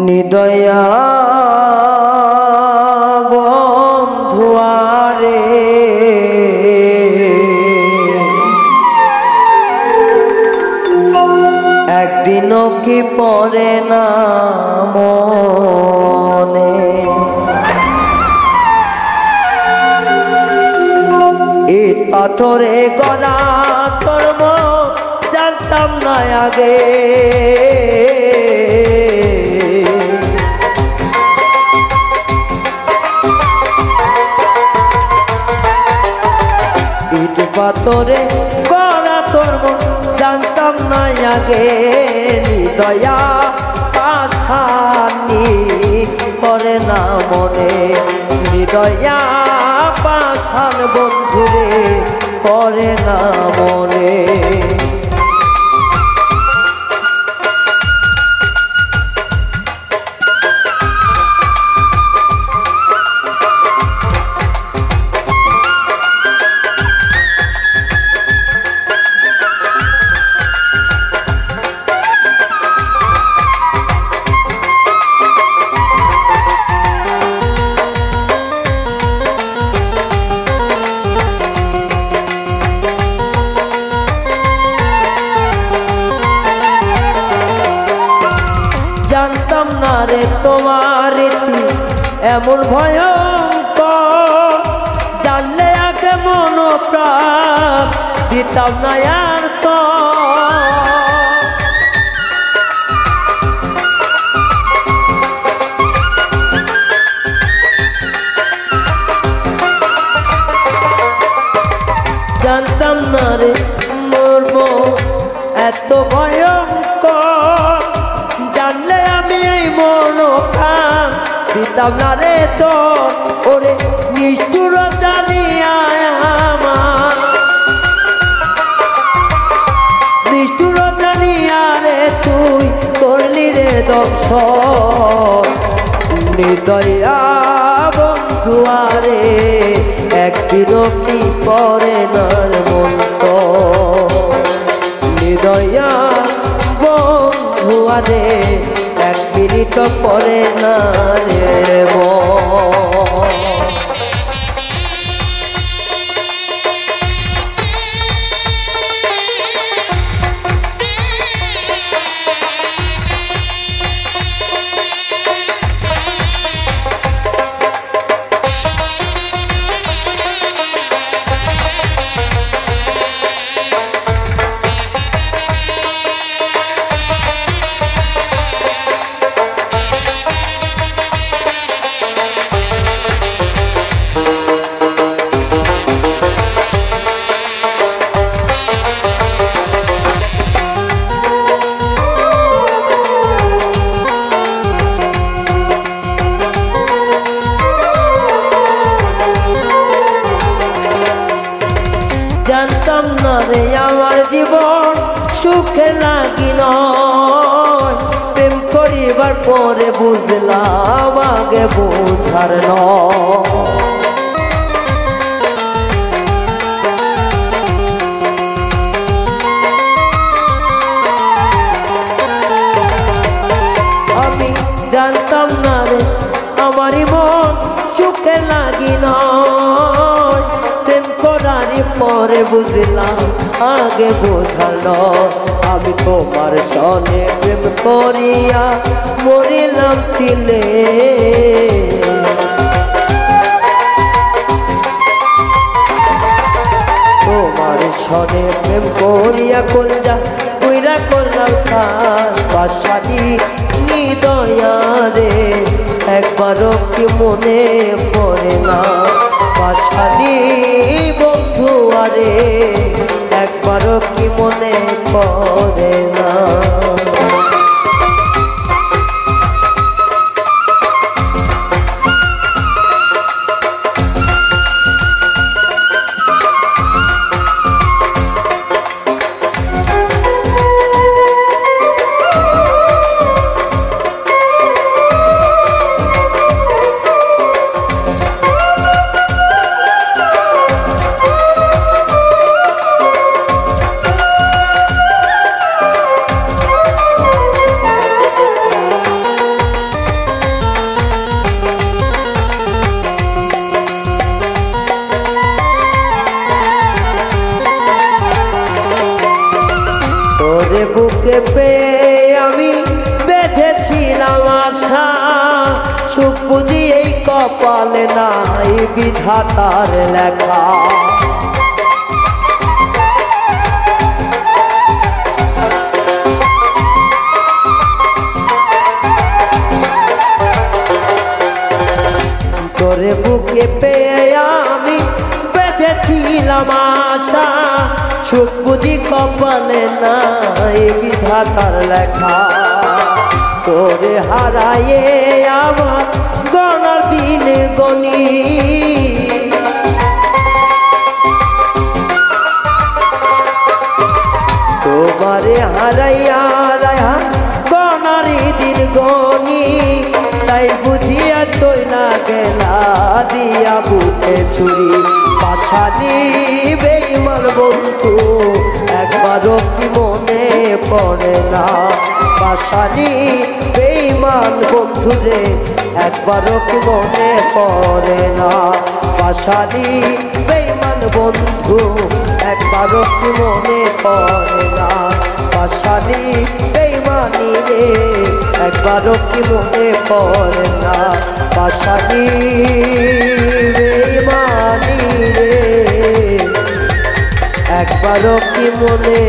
নিদয়া বন্ধুয়ারে একদিনও কি পড়ে না মনে ইট পাথরে গড়া তোর মন জানতাম না আগে ইট পাথরে গড়া তোর মন জানতাম না আগে নিদয়া পাশানি করে না মনে নিদয়া পাশান বন্ধুরে করে না মনে জানতাম না রে তোমার রীতি এমন ভয়ঙ্কর জানলে আগে মন প্রাণ দিতাম না আর তো জানতাম না রে মর্ম এত ভয়ঙ্কর জানলে আমি এই মন খান দিতাম না রে তোর ওরে নিষ্ঠুর জানিয়া আমার নিষ্ঠুর জানিয়া রে তুই করলি রে দর্শন নিদয়া বন্ধুয়ারে একদিনও কি পরে নার মন্ত নিদয়া বন্ধুয়ারে এক মিনিট পরে না রে জানতাম না রে আমার জীবন সুখে লাগি নয় প্রেম করিবার পরে বুঝলাম আগে বোঝার নয় আমি জানতাম না রে আমারই মন সুখে লাগি নয় প্রেম করারই পরে বুঝলাম আগে বোঝালো আমি তোমার সনে প্রেম করিয়া মরিলাম তিলে তোমার সনে প্রেম করিয়া কলজা কইরা করলাম সার পাশানি নিদয়া রে একবারও কি মনে পড়ে না পাশানি বন্ধুয়ারে একবারও কি মনে পড়ে না তোরে পেয়ে আমি বেঁধেছিলাম আশা, সুখ বুঝি এই কপালে নাই বিধাতার লেখা। তোরে বুকে পেয়ে আমি বেঁধেছিলাম আশা, সুখ বুঝি কপালে নাই বিধাতার লেখা। তোরে হারায়ে আমার গণার দিন গনি, তোমারে হারাইয়া রায়া গণারি দিন গনি, তাই বুঝিয়া চইলা গেলা দিয়া বুকে ছুরি। পাশানি বেঈমান বন্ধু একবারও কি মনে পড়ে না, পাশানি বেঈমান বন্ধু রে একবারও কি মনে পড়ে না, পাশানি বেঈমান বন্ধু একবারও কি মনে পড়ে না, পাশানি বেঈমানি রে একবারও কি মনে পড়ে না, পাশানি বেঈমানি রে একবারও কি মনে